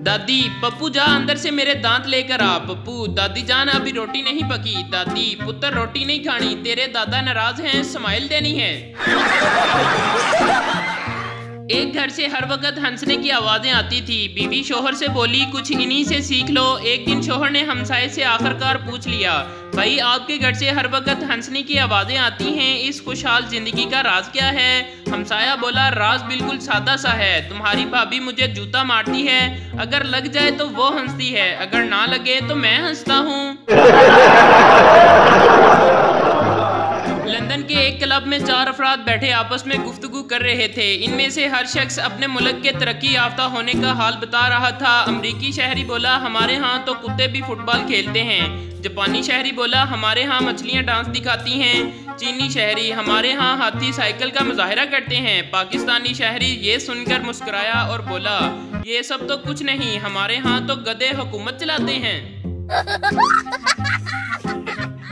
दादी, पप्पू जा अंदर से मेरे दांत लेकर आ। पप्पू, दादी जान अभी रोटी नहीं पकी। दादी, पुत्र रोटी नहीं खानी, तेरे दादा नाराज हैं, स्माइल देनी है। एक घर से हर वक्त हंसने की आवाजें आती थी। बीवी शोहर से बोली, कुछ इन्हीं से सीख लो। एक दिन शोहर ने हमसाये से आखिरकार पूछ लिया, भाई आपके घर से हर वक्त हंसने की आवाजें आती हैं, इस खुशहाल जिंदगी का राज क्या है? हमसाया बोला, राज बिल्कुल सादा सा है। तुम्हारी भाभी मुझे जूता मारती है, अगर लग जाए तो वो हंसती है, अगर ना लगे तो मैं हंसता हूँ। लंदन के एक क्लब में 4 अफराद बैठे आपस में गुफ्तगू कर रहे थे। इनमें से हर शख्स अपने मुल्क के तरक्की याफ्ता होने का हाल बता रहा था। अमरीकी शहरी बोला, हमारे यहाँ तो कुत्ते भी फुटबॉल खेलते हैं। जापानी शहरी बोला, हमारे यहाँ मछलियाँ डांस दिखाती हैं। चीनी शहरी, हमारे यहाँ हाथी साइकिल का मुजाहिरा करते हैं। पाकिस्तानी शहरी ये सुनकर मुस्कुराया और बोला, ये सब तो कुछ नहीं, हमारे यहाँ तो गधे हुकूमत चलाते हैं।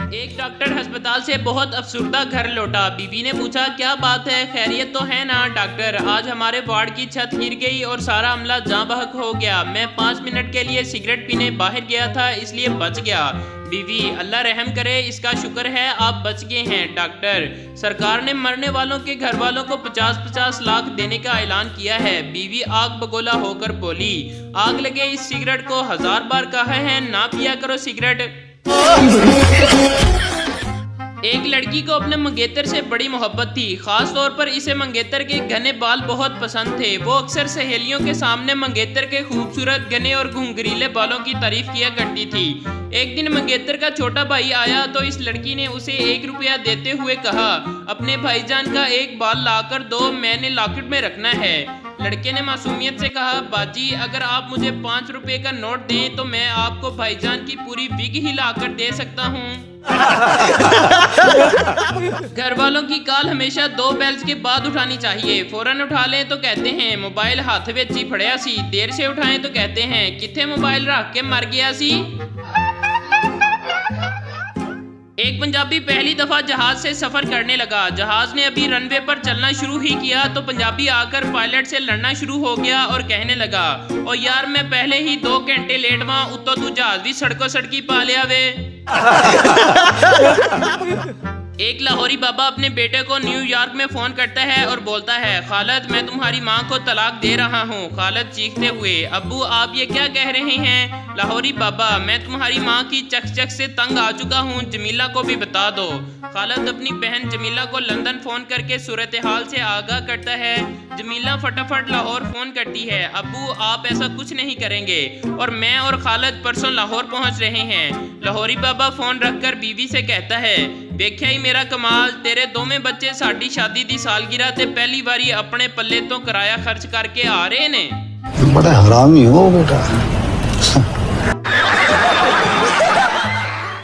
एक डॉक्टर अस्पताल से बहुत अफसुर्दा घर लौटा। बीवी ने पूछा, क्या बात है, खैरियत तो है ना? डॉक्टर, आज हमारे वार्ड की छत गिर गई और सारा अमला जाँ बहक हो गया। मैं 5 मिनट के लिए सिगरेट पीने बाहर गया था, इसलिए बच गया। बीवी, अल्लाह रहम करे, इसका शुक्र है आप बच गए हैं। डॉक्टर, सरकार ने मरने वालों के घर वालों को 50-50 लाख देने का ऐलान किया है। बीवी आग बगोला होकर बोली, आग लगे इस सिगरेट को, 1000 बार कहा है ना पिया करो सिगरेट। एक लड़की को अपने मंगेतर से बड़ी मोहब्बत थी। खास तौर पर इसे मंगेतर के घने बाल बहुत पसंद थे। वो अक्सर सहेलियों के सामने मंगेतर के खूबसूरत घने और घुंघरीले बालों की तारीफ किया करती थी। एक दिन मंगेतर का छोटा भाई आया तो इस लड़की ने उसे 1 रुपया देते हुए कहा, अपने भाईजान का एक बाल लाकर दो, मैंने लॉकेट में रखना है। लड़के ने मासूमियत से कहा, बाजी अगर आप मुझे 5 रुपए का नोट दें तो मैं आपको भाईजान की पूरी विग ही लाकर दे सकता हूँ। घर वालों की कॉल हमेशा 2 बेल्स के बाद उठानी चाहिए। फौरन उठा लें तो कहते हैं मोबाइल हाथ में ची फड़िया सी, देर से उठाएं तो कहते हैं किथे मोबाइल रख के मर गया सी। एक पंजाबी पहली दफा जहाज से सफर करने लगा। जहाज ने अभी रनवे पर चलना शुरू ही किया तो पंजाबी आकर पायलट से लड़ना शुरू हो गया और कहने लगा, ओ यार मैं पहले ही 2 घंटे लेट वहां, उत्तो तू जहाज भी सड़को सड़की पा लिया वे। एक लाहौरी बाबा अपने बेटे को न्यूयॉर्क में फोन करता है और बोलता है, खालिद मैं तुम्हारी माँ को तलाक दे रहा हूँ। खालिद चीखते हुए, अब्बू आप ये क्या कह रहे हैं? लाहौरी बाबा, मैं तुम्हारी माँ की चक से तंग आ चुका हूँ, जमीला को भी बता दो। खालिद अपनी बहन जमीला को लंदन फोन करके सूरत हाल से आगाह करता है। जमीला फटाफट लाहौर फोन करती है, अब्बू आप ऐसा कुछ नहीं करेंगे और मैं और खालिद परसों लाहौर पहुँच रहे हैं। लाहौरी बाबा फोन रखकर बीवी से कहता है, देखिया ही मेरा कमाल, तेरे 2वें बच्चे साड़ी शादी दी सालगिरह ते पहली बारी अपने पल्ले तो किराया खर्च करके आ रहे ने। बड़ा हरामी हो बेटा।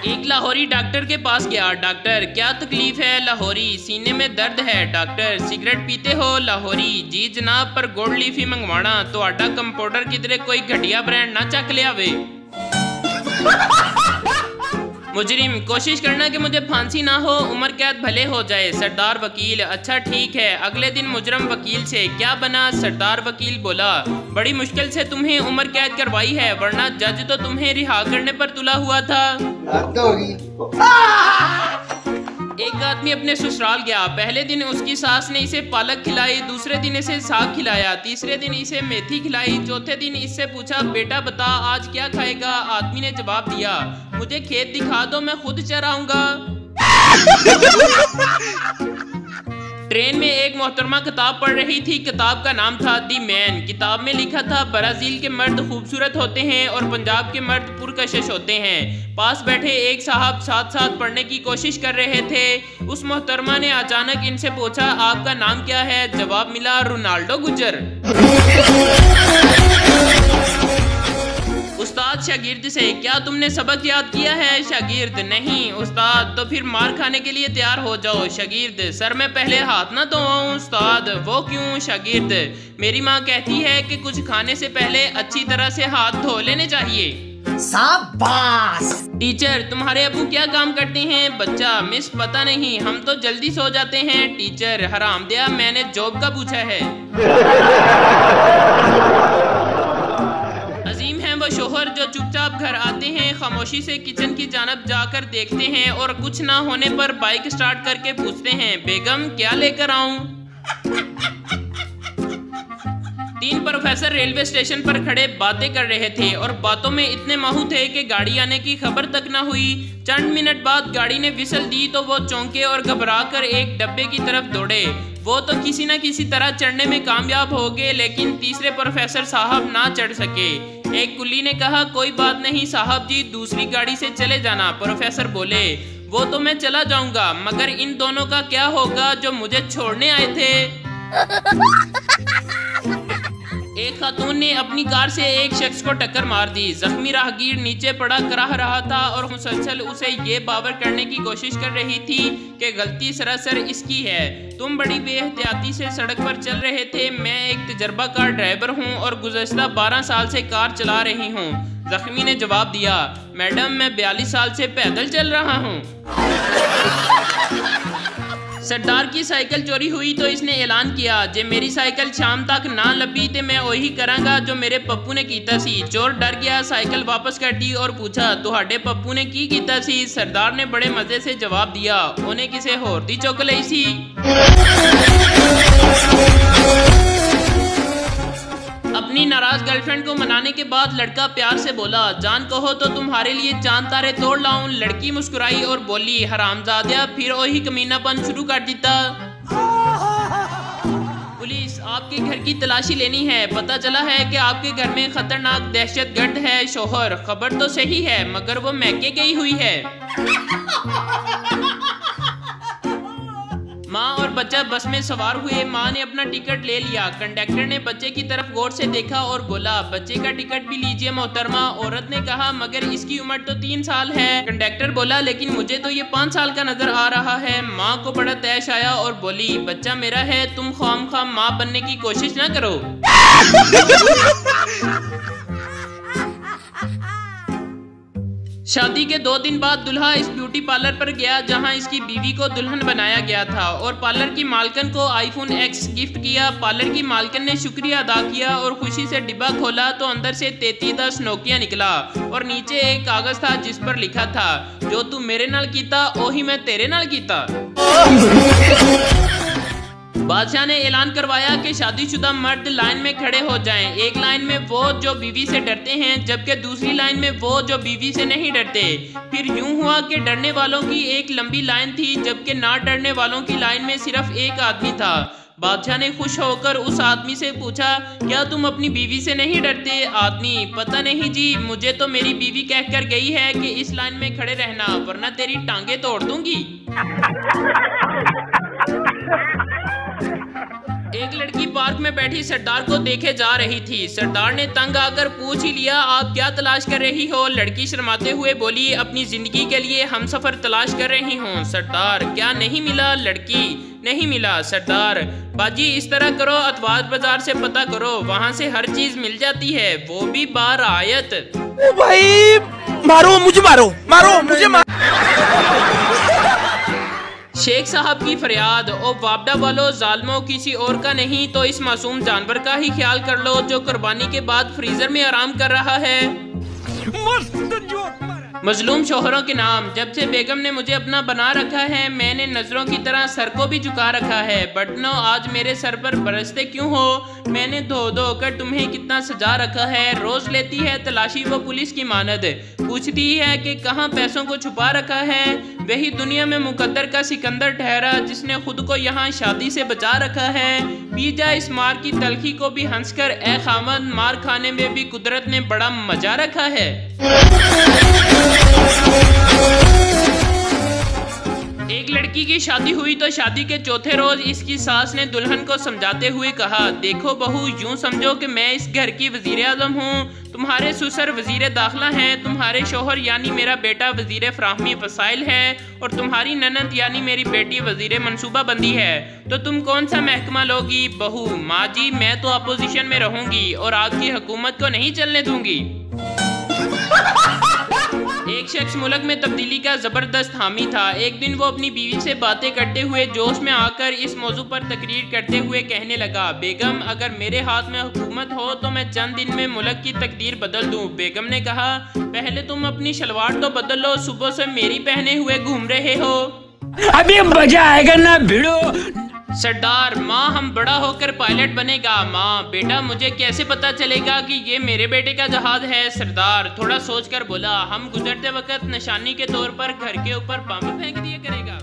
एक लाहौरी डॉक्टर के पास गया। डॉक्टर क्या तकलीफ है? लाहौरी सीने में दर्द है। डॉक्टर सिगरेट पीते हो? लाहौरी जी जनाब पर गोल्ड लीफ ही मंगवाना, तो आटा कंपाउंडर किधरे कोई घटिया ब्रांड ना चक लिया वे। मुजरिम कोशिश करना कि मुझे फांसी ना हो, उम्र कैद भले हो जाए। सरदार वकील अच्छा ठीक है। अगले दिन मुजरम वकील से, क्या बना? सरदार वकील बोला, बड़ी मुश्किल से तुम्हें उम्र कैद करवाई है, वरना जज तो तुम्हें रिहा करने पर तुला हुआ था। एक आदमी अपने ससुराल गया। पहले दिन उसकी सास ने इसे पालक खिलाई, दूसरे दिन इसे साग खिलाया, तीसरे दिन इसे मेथी खिलाई, चौथे दिन इससे पूछा, बेटा बता आज क्या खाएगा? आदमी ने जवाब दिया, मुझे खेत दिखा दो, मैं खुद चराऊंगा। ट्रेन में एक मोहतरमा किताब पढ़ रही थी। किताब का नाम था दी मैन। किताब में लिखा था, ब्राजील के मर्द खूबसूरत होते हैं और पंजाब के मर्द पुरकशिश होते हैं। पास बैठे एक साहब साथ साथ पढ़ने की कोशिश कर रहे थे। उस मोहतरमा ने अचानक इनसे पूछा, आपका नाम क्या है? जवाब मिला, रोनाल्डो गुजर। उस्ताद शागिर्द से, क्या तुमने सबक याद किया है? शागिर्द नहीं उस्ताद। तो फिर मार खाने के लिए तैयार हो जाओ। शागिर्द सर मैं पहले हाथ ना धोऊं? उस्ताद वो क्यों? शागिर्द मेरी माँ कहती है कि कुछ खाने से पहले अच्छी तरह से हाथ धो लेने चाहिए। शाबाश। टीचर तुम्हारे अब्बू क्या काम करते हैं? बच्चा मिस पता नहीं, हम तो जल्दी सो जाते हैं। टीचर हरामदिया मैंने जॉब का पूछा है। हैं वो शोहर जो चुपचाप घर आते हैं, खामोशी से किचन की जानब जाकर देखते हैं और कुछ ना होने पर बाइक स्टार्ट करके पूछते हैं, बेगम क्या लेकर आऊं? 3 प्रोफेसर रेलवे स्टेशन पर खड़े बातें कर रहे थे और बातों में इतने माहू थे कि गाड़ी आने की खबर तक न हुई। चंद मिनट बाद गाड़ी ने विसल दी तो वो चौंके और घबराकर एक डब्बे की तरफ दौड़े। वो तो किसी न किसी तरह चढ़ने में कामयाब हो गए, लेकिन तीसरे प्रोफेसर साहब ना चढ़ सके। एक कुली ने कहा, कोई बात नहीं साहब जी, दूसरी गाड़ी से चले जाना। प्रोफेसर बोले, वो तो मैं चला जाऊंगा, मगर इन दोनों का क्या होगा जो मुझे छोड़ने आए थे? एक खातून ने अपनी कार से एक शख्स को टक्कर मार दी। जख्मी राहगीर नीचे पड़ा कराह रहा था और मुसलसल उसे ये बावर करने की कोशिश कर रही थी कि गलती सरासर इसकी है। तुम बड़ी बेहतियाती से सड़क पर चल रहे थे। मैं एक तजर्बाकार ड्राइवर हूँ और गुज़श्ता 12 साल से कार चला रही हूँ। जख्मी ने जवाब दिया, मैडम मैं 42 साल से पैदल चल रहा हूँ। सरदार की साइकिल चोरी हुई तो इसने ऐलान किया, जे मेरी साइकिल शाम तक ना लभी ते मैं वही करांगा जो मेरे पप्पू ने कीता सी। चोर डर गया, साइकिल वापस कर दी और पूछा, तुहाडे पप्पू ने की कीता सी? सरदार ने बड़े मजे से जवाब दिया, उन्हें किसे होर दी चुक लई सी। अपनी नाराज गर्लफ्रेंड को मनाने के बाद लड़का प्यार से बोला, जान कहो तो तुम्हारे लिए चांद तारे तोड़ लाऊं। लड़की मुस्कुराई और बोली, हरामजादिया फिर वही कमीनापन शुरू कर दिता। पुलिस आपके घर की तलाशी लेनी है। पता चला है कि आपके घर में खतरनाक दहशतगर्द है। शोहर, खबर तो सही है मगर वो मैके गई हुई है। माँ और बच्चा बस में सवार हुए। माँ ने अपना टिकट ले लिया। कंडक्टर ने बच्चे की तरफ गौर से देखा और बोला, बच्चे का टिकट भी लीजिए मोहतरमा। औरत ने कहा, मगर इसकी उम्र तो 3 साल है। कंडक्टर बोला, लेकिन मुझे तो ये 5 साल का नजर आ रहा है। माँ को बड़ा तैश आया और बोली, बच्चा मेरा है, तुम ख्वाम माँ बनने की कोशिश ना करो। शादी के 2 दिन बाद दुल्हा इस ब्यूटी पार्लर पर गया जहां इसकी बीवी को दुल्हन बनाया गया था और पार्लर की मालकन को आईफोन X गिफ्ट किया। पार्लर की मालकन ने शुक्रिया अदा किया और खुशी से डिब्बा खोला तो अंदर से 3310 नोकिया निकला और नीचे एक कागज था जिस पर लिखा था, जो तू मेरे नाल कीता ओही मैं तेरे नाल कीता। बादशाह ने ऐलान करवाया कि शादीशुदा मर्द लाइन में खड़े हो जाएं। एक लाइन में वो जो बीवी से डरते हैं, जबकि दूसरी लाइन में वो जो बीवी से नहीं डरते। फिर यूं हुआ कि डरने वालों की एक लंबी लाइन थी, जबकि ना डरने वालों की लाइन में सिर्फ एक आदमी था। बादशाह ने खुश होकर उस आदमी से पूछा, क्या तुम अपनी बीवी से नहीं डरते? आदमी, पता नहीं जी, मुझे तो मेरी बीवी कहकर गई है कि इस लाइन में खड़े रहना वरना तेरी टांगे तोड़ दूंगी। एक लड़की पार्क में बैठी सरदार को देखे जा रही थी। सरदार ने तंग आकर पूछ ही लिया, आप क्या तलाश कर रही हो? लड़की शर्माते हुए बोली, अपनी जिंदगी के लिए हमसफर तलाश कर रही हूँ। सरदार, क्या नहीं मिला? लड़की, नहीं मिला। सरदार, बाजी इस तरह करो, अतवार बाजार से पता करो, वहाँ से हर चीज मिल जाती है, वो भी बारायत। ओ भाई, मारो मुझे, मारो मुझे, शेख साहब की फरियाद, ओ वापडा वालों, जालमो किसी और का नहीं तो इस मासूम जानवर का ही ख्याल कर लो जो कुर्बानी के बाद फ्रीजर में आराम कर रहा है। मजलूम शोहरों के नाम, जब से बेगम ने मुझे अपना बना रखा है मैंने नजरों की तरह सर को भी झुका रखा है। बटनो, आज मेरे सर पर बरसते क्यों हो? मैंने धो कर तुम्हें कितना सजा रखा है। रोज लेती है तलाशी वो पुलिस की मानद, पूछती है कि कहाँ पैसों को छुपा रखा है। वही दुनिया में मुकद्दर का सिकंदर ठहरा जिसने खुद को यहाँ शादी से बचा रखा है। पी जा इस मार की तलखी को भी हंसकर, ए खामद, मार खाने में भी कुदरत ने बड़ा मजा रखा है। एक लड़की की शादी हुई तो शादी के चौथे रोज इसकी सास ने दुल्हन को समझाते हुए कहा, देखो बहू, यूं समझो कि मैं इस घर की वजीर आजम हूँ। तुम्हारे ससुर वजीर दाखिला हैं, तुम्हारे शोहर यानी मेरा बेटा वजीर फराहमी वसाइल है और तुम्हारी ननद यानी मेरी बेटी वजीर मनसूबा बंदी है। तो तुम कौन सा महकमा लोगी? बहू, माँ जी, मैं तो अपोजिशन में रहूंगी और आपकी हुकूमत को नहीं चलने दूंगी। एक शख्स मुल्क में तब्दीली का ज़बरदस्त हामी था। एक दिन वो अपनी बीवी से बातें करते हुए जोश में आकर इस मौजू पर तकरीर करते हुए कहने लगा, बेगम अगर मेरे हाथ में हुकूमत हो तो मैं चंद दिन में मुल्क की तकदीर बदल दूं। बेगम ने कहा, पहले तुम अपनी शलवार तो बदल लो, सुबह से मेरी पहने हुए घूम रहे हो। अभी मजा आएगा ना भिड़ो। सरदार, माँ हम बड़ा होकर पायलट बनेगा। माँ, बेटा मुझे कैसे पता चलेगा कि ये मेरे बेटे का जहाज है। सरदार थोड़ा सोचकर बोला, हम गुजरते वक्त निशानी के तौर पर घर के ऊपर बम फेंक दिया करेगा।